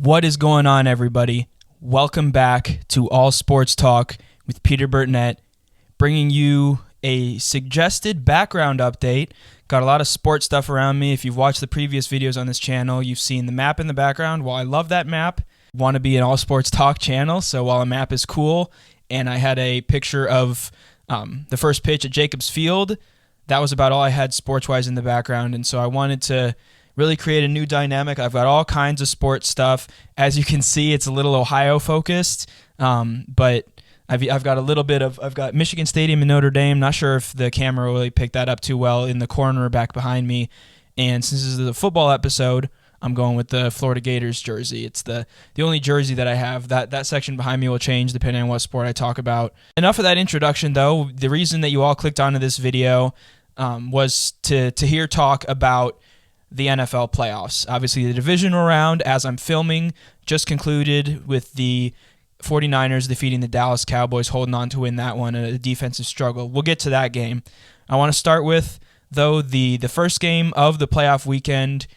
What is going on, everybody? Welcome back to All Sports Talk with Peter Burtonette, bringing you a suggested background update. Got a lot of sports stuff around me. If you've watched the previous videos on this channel, you've seen the map in the background. While I love that map, want to be an All Sports Talk channel, so while a map is cool, and I had a picture of the first pitch at Jacobs Field, that was about all I had sports-wise in the background, and so I wanted to really create a new dynamic. I've got all kinds of sports stuff. As you can see, it's a little Ohio-focused, but I've got a little bit of, I've got Michigan Stadium and Notre Dame. Not sure if the camera really picked that up too well in the corner back behind me. And since this is a football episode, I'm going with the Florida Gators jersey. It's the only jersey that I have. That section behind me will change depending on what sport I talk about. Enough of that introduction, though. The reason that you all clicked onto this video was to hear talk about the NFL playoffs. Obviously, the Divisional Round, as I'm filming, just concluded with the 49ers defeating the Dallas Cowboys, holding on to win that one, a defensive struggle. We'll get to that game. I want to start with, though, the first game of the playoff weekend,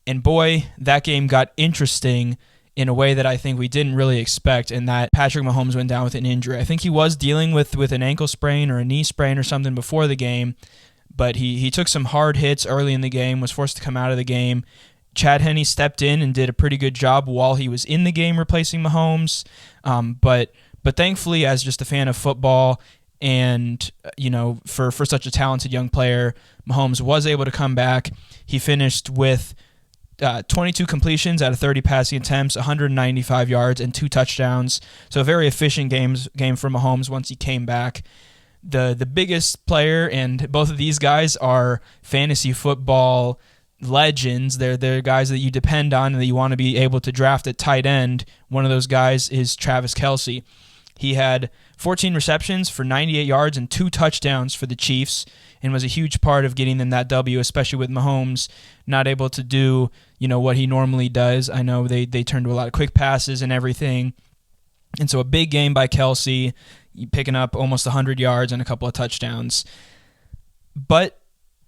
and boy, that game got interesting in a way that I think we didn't really expect, and that Patrick Mahomes went down with an injury. I think he was dealing with an ankle sprain or a knee sprain or something before the game, but he took some hard hits early in the game, was forced to come out of the game. Chad Henne stepped in and did a pretty good job while he was in the game replacing Mahomes. But thankfully, as just a fan of football and, for such a talented young player, Mahomes was able to come back. He finished with 22 completions out of 30 passing attempts, 195 yards, and 2 touchdowns. So a very efficient game for Mahomes once he came back. The biggest player, and both of these guys are fantasy football legends. They're guys that you depend on and that you want to be able to draft at tight end. One of those guys is Travis Kelce. He had 14 receptions for 98 yards and 2 touchdowns for the Chiefs, and was a huge part of getting them that W, especially with Mahomes not able to do what he normally does. I know they turned to a lot of quick passes and everything, and so a big game by Kelce, picking up almost 100 yards and a couple of touchdowns. But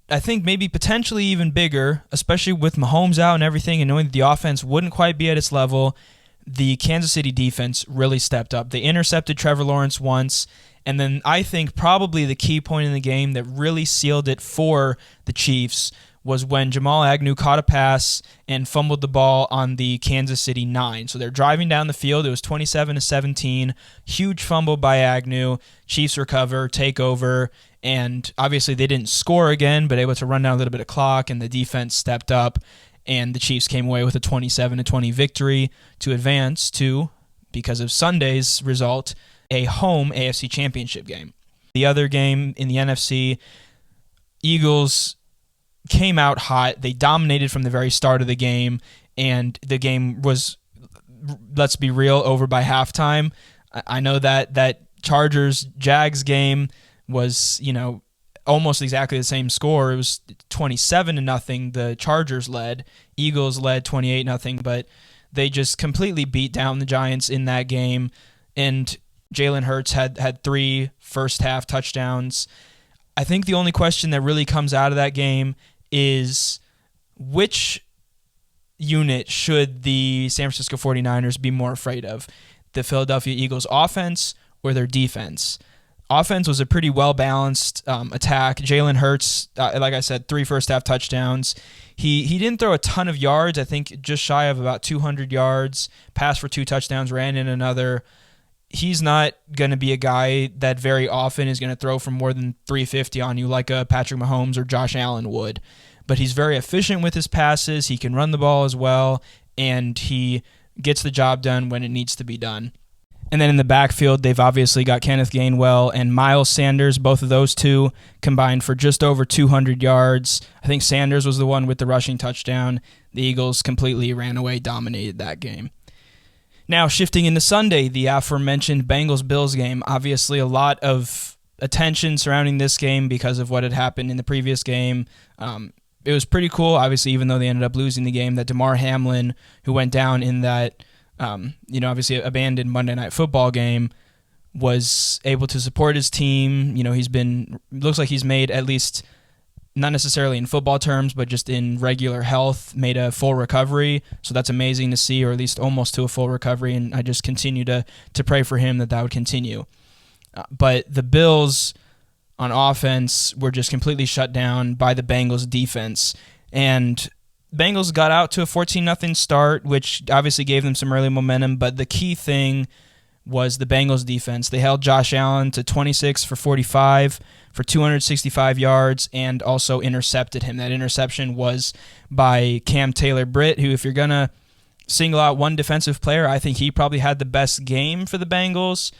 I think maybe potentially even bigger, especially with Mahomes out and everything, and knowing that the offense wouldn't quite be at its level, the Kansas City defense really stepped up. They intercepted Trevor Lawrence once, and then I think probably the key point in the game that really sealed it for the Chiefs was when Jamal Agnew caught a pass and fumbled the ball on the Kansas City 9. So they're driving down the field. It was 27-17. Huge fumble by Agnew. Chiefs recover, take over, and obviously they didn't score again, but able to run down a little bit of clock, and the defense stepped up, and the Chiefs came away with a 27-20 victory to advance to, because of Sunday's result, a home AFC Championship game. The other game in the NFC, Eagles came out hot. They dominated from the very start of the game, and the game was, let's be real, over by halftime. I know that Chargers-Jags game was, almost exactly the same score. It was 27-0. The Chargers led. Eagles led 28-0, but they just completely beat down the Giants in that game, and Jalen Hurts had 3 first-half touchdowns. I think the only question that really comes out of that game is which unit should the San Francisco 49ers be more afraid of, the Philadelphia Eagles offense or their defense? Offense was a pretty well-balanced attack. Jalen Hurts, like I said, 3 first-half touchdowns. He didn't throw a ton of yards, I think just shy of about 200 yards, passed for 2 touchdowns, ran in another. He's not going to be a guy that very often is going to throw for more than 350 on you like a Patrick Mahomes or Josh Allen would. But he's very efficient with his passes. He can run the ball as well, and he gets the job done when it needs to be done. And then in the backfield, they've obviously got Kenneth Gainwell and Miles Sanders. Both of those two combined for just over 200 yards. I think Sanders was the one with the rushing touchdown. The Eagles completely ran away, dominated that game. Now, shifting into Sunday, the aforementioned Bengals-Bills game. Obviously, a lot of attention surrounding this game because of what had happened in the previous game. It was pretty cool, obviously, even though they ended up losing the game, that Damar Hamlin, who went down in that, obviously abandoned Monday Night Football game, was able to support his team. Looks like he's made at least not necessarily in football terms, but just in regular health, made a full recovery. So that's amazing to see, or at least almost to a full recovery. And I just continue to pray for him that would continue. But the Bills on offense were just completely shut down by the Bengals defense. And Bengals got out to a 14-0 start, which obviously gave them some early momentum. But the key thing was the Bengals defense. They held Josh Allen to 26 for 45 for 265 yards and also intercepted him. That interception was by Cam Taylor-Britt, who, if you're going to single out one defensive player, I think he probably had the best game for the Bengals.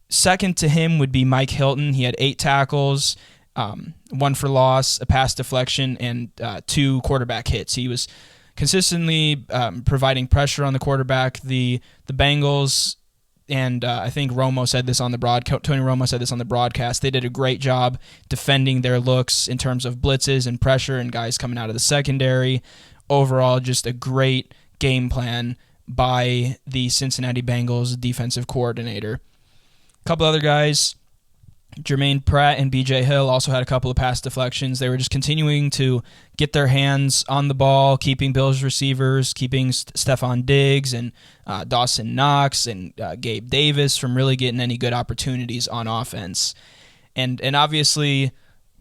Second to him would be Mike Hilton. He had 8 tackles, 1 for loss, a pass deflection, and 2 quarterback hits. He was consistently providing pressure on the quarterback. The Bengals, and I think Romo said this on the broadcast. Tony Romo said this on the broadcast. They did a great job defending their looks in terms of blitzes and pressure and guys coming out of the secondary. Overall, just a great game plan by the Cincinnati Bengals defensive coordinator. A couple other guys, Jermaine Pratt and B.J. Hill, also had a couple of pass deflections. They were just continuing to get their hands on the ball, keeping Bills receivers, keeping Stephon Diggs and Dawson Knox and Gabe Davis from really getting any good opportunities on offense. And obviously,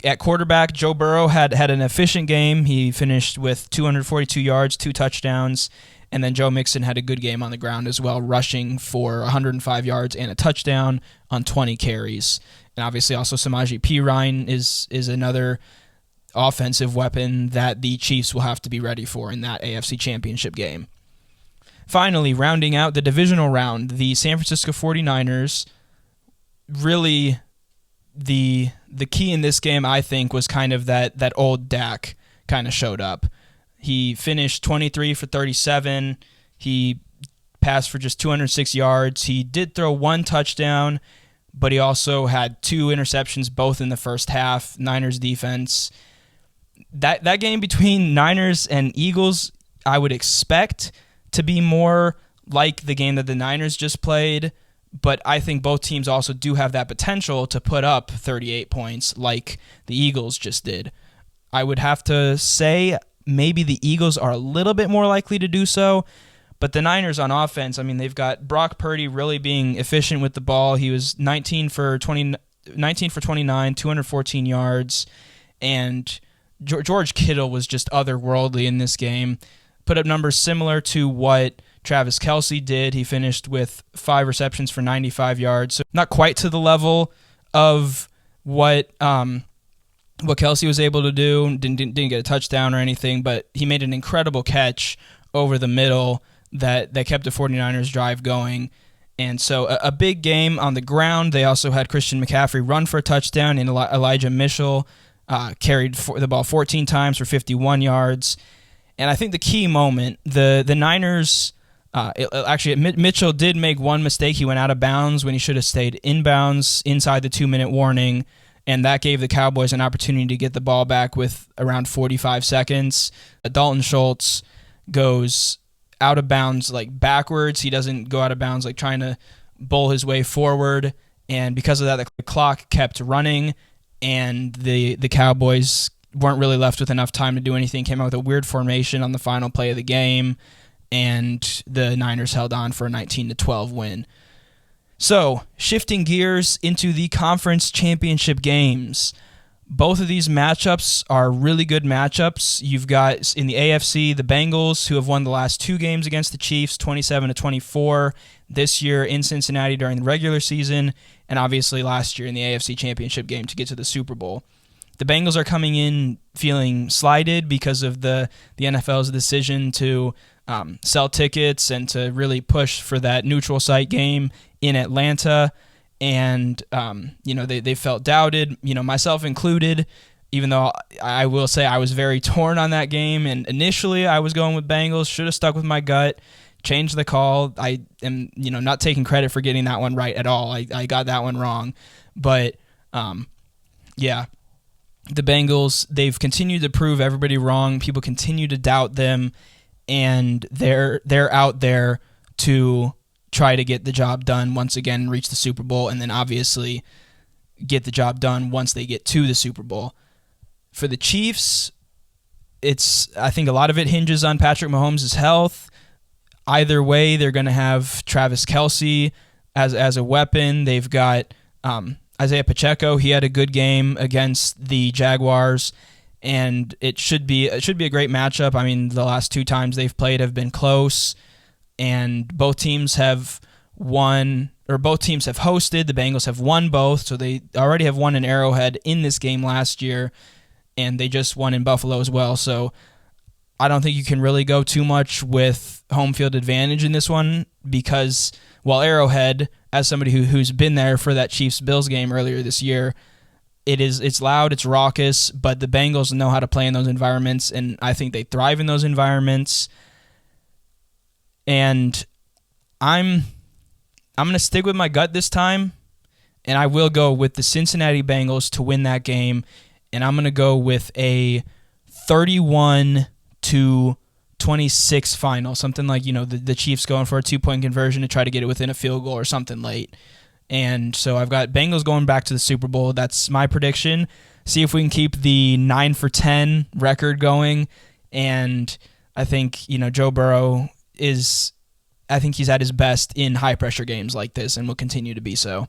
at quarterback, Joe Burrow had an efficient game. He finished with 242 yards, 2 touchdowns, and then Joe Mixon had a good game on the ground as well, rushing for 105 yards and a touchdown on 20 carries. And obviously also Samaje Perine is another offensive weapon that the Chiefs will have to be ready for in that AFC Championship game. Finally, rounding out the divisional round, the San Francisco 49ers, really the key in this game, I think, was kind of that old Dak kind of showed up. He finished 23 for 37. He passed for just 206 yards. He did throw 1 touchdown, but he also had 2 interceptions, both in the first half. Niners defense. That game between Niners and Eagles, I would expect to be more like the game that the Niners just played, but I think both teams also do have that potential to put up 38 points like the Eagles just did. I would have to say maybe the Eagles are a little bit more likely to do so, but the Niners on offense, I mean, they've got Brock Purdy really being efficient with the ball. He was 19 for 29, 214 yards, and George Kittle was just otherworldly in this game. Put up numbers similar to what Travis Kelce did. He finished with 5 receptions for 95 yards, so not quite to the level of what Kelce was able to do. Didn't get a touchdown or anything, but he made an incredible catch over the middle that kept the 49ers drive going. And so a big game on the ground. They also had Christian McCaffrey run for a touchdown, and Elijah Mitchell carried the ball 14 times for 51 yards. And I think the key moment, the Niners, Mitchell did make one mistake. He went out of bounds when he should have stayed inbounds inside the 2-minute warning, and that gave the Cowboys an opportunity to get the ball back with around 45 seconds. Dalton Schultz goes out of bounds like backwards. He doesn't go out of bounds like trying to bowl his way forward, and because of that, the clock kept running, and the Cowboys weren't really left with enough time to do anything. Came out with a weird formation on the final play of the game, and the Niners held on for a 19-12 win. So, shifting gears into the conference championship games. Both of these matchups are really good matchups. You've got, in the AFC, the Bengals, who have won the last 2 games against the Chiefs, 27-24, this year in Cincinnati during the regular season, and obviously last year in the AFC Championship game to get to the Super Bowl. The Bengals are coming in feeling slighted because of the NFL's decision to sell tickets and to really push for that neutral site game in Atlanta. And, they felt doubted, myself included, even though I will say I was very torn on that game. And initially I was going with Bengals, should have stuck with my gut, changed the call. I am, not taking credit for getting that one right at all. I got that one wrong. But, the Bengals, they've continued to prove everybody wrong. People continue to doubt them, and they're out there to try to get the job done once again, reach the Super Bowl, and then obviously get the job done once they get to the Super Bowl. For the Chiefs, I think a lot of it hinges on Patrick Mahomes' health. Either way, they're going to have Travis Kelce as a weapon. They've got Isaiah Pacheco. He had a good game against the Jaguars, and it should be a great matchup. I mean, the last 2 times they've played have been close, and both teams have won, or both teams have hosted. The Bengals have won both, so they already have won in Arrowhead in this game last year, and they just won in Buffalo as well. So I don't think you can really go too much with home field advantage in this one because, while Arrowhead, as somebody who's been there for that Chiefs-Bills game earlier this year, it's loud, it's raucous, but the Bengals know how to play in those environments, and I think they thrive in those environments. And I'm going to stick with my gut this time, and I will go with the Cincinnati Bengals to win that game, and I'm going to go with a 31-26 final, something like, the Chiefs going for a 2-point conversion to try to get it within a field goal or something late. And so I've got Bengals going back to the Super Bowl. That's my prediction. See if we can keep the 9-for-10 record going. And I think, Joe Burrow he's at his best in high-pressure games like this and will continue to be so.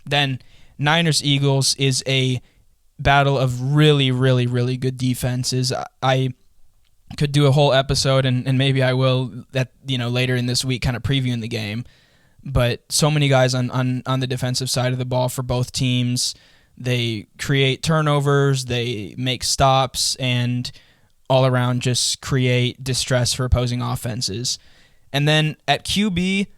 Then Niners-Eagles is a battle of really, really, really good defenses. I could do a whole episode, and maybe I will later in this week, kind of previewing the game. But so many guys on the defensive side of the ball for both teams. They create turnovers, they make stops, and all around just create distress for opposing offenses. And then at QB,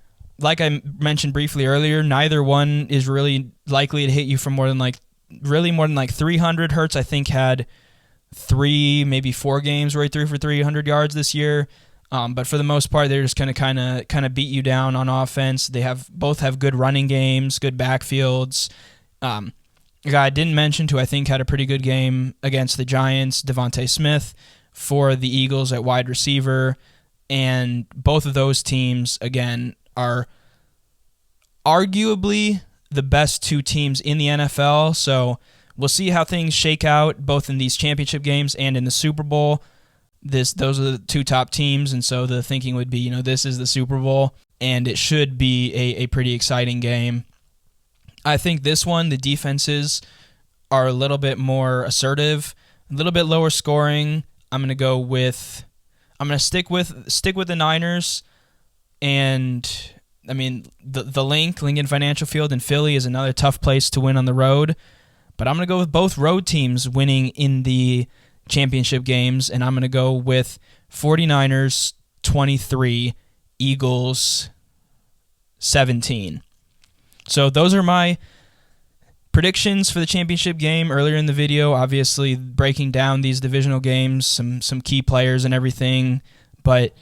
like I mentioned briefly earlier, neither one is really likely to hit you for more than 300. Hurts, I think, had 3, maybe 4 games where he threw for 300 yards this year. But for the most part, they're just going to kind of beat you down on offense. They both have good running games, good backfields. A guy I didn't mention who I think had a pretty good game against the Giants, Devontae Smith, for the Eagles at wide receiver. And both of those teams, again, are arguably the best 2 teams in the NFL. So we'll see how things shake out both in these championship games and in the Super Bowl. Those are the 2 top teams, and so the thinking would be, this is the Super Bowl, and it should be a pretty exciting game. I think this one, the defenses are a little bit more assertive, a little bit lower scoring. I'm going to stick with the Niners, and I mean the Lincoln Financial Field in Philly is another tough place to win on the road, but I'm going to go with both road teams winning in the championship games, and I'm going to go with 49ers 23, Eagles 17. So those are my predictions for the championship game earlier in the video, obviously breaking down these divisional games, some key players and everything. But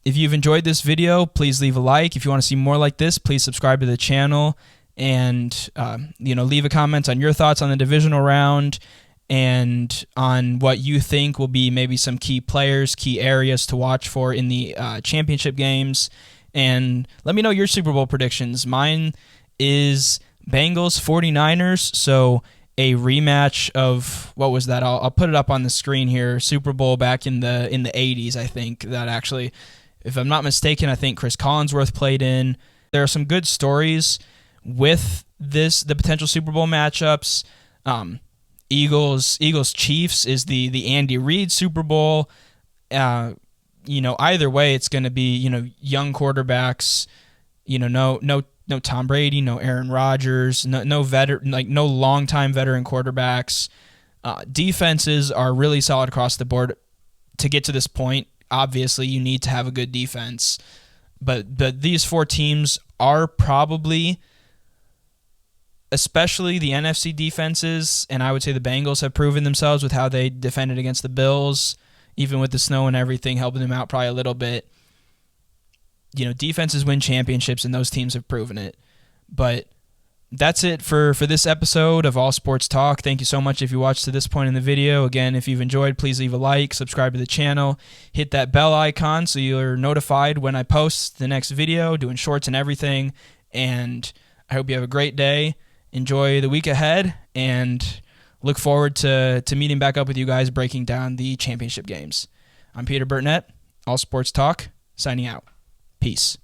if you've enjoyed this video, please leave a like. If you want to see more like this, please subscribe to the channel, and leave a comment on your thoughts on the divisional round and on what you think will be maybe some key players, key areas to watch for in the championship games. And let me know your Super Bowl predictions. Mine is Bengals 49ers, so a rematch of, what was that? I'll put it up on the screen here. Super Bowl back in the 80s, I think, that actually, if I'm not mistaken, I think Chris Collinsworth played in. There are some good stories with the potential Super Bowl matchups. Eagles Chiefs is the Andy Reid Super Bowl. Either way, it's going to be young quarterbacks. No Tom Brady, no Aaron Rodgers, no longtime veteran quarterbacks. Defenses are really solid across the board. To get to this point, obviously you need to have a good defense, but these 4 teams are probably, especially the NFC defenses, and I would say the Bengals have proven themselves with how they defended against the Bills, even with the snow and everything, helping them out probably a little bit. Defenses win championships, and those teams have proven it. But that's it for this episode of All Sports Talk. Thank you so much if you watched to this point in the video. Again, if you've enjoyed, please leave a like, subscribe to the channel, hit that bell icon so you're notified when I post the next video, doing shorts and everything. And I hope you have a great day. Enjoy the week ahead, and look forward to meeting back up with you guys, breaking down the championship games. I'm Peter Burtnett, All Sports Talk, signing out. Peace.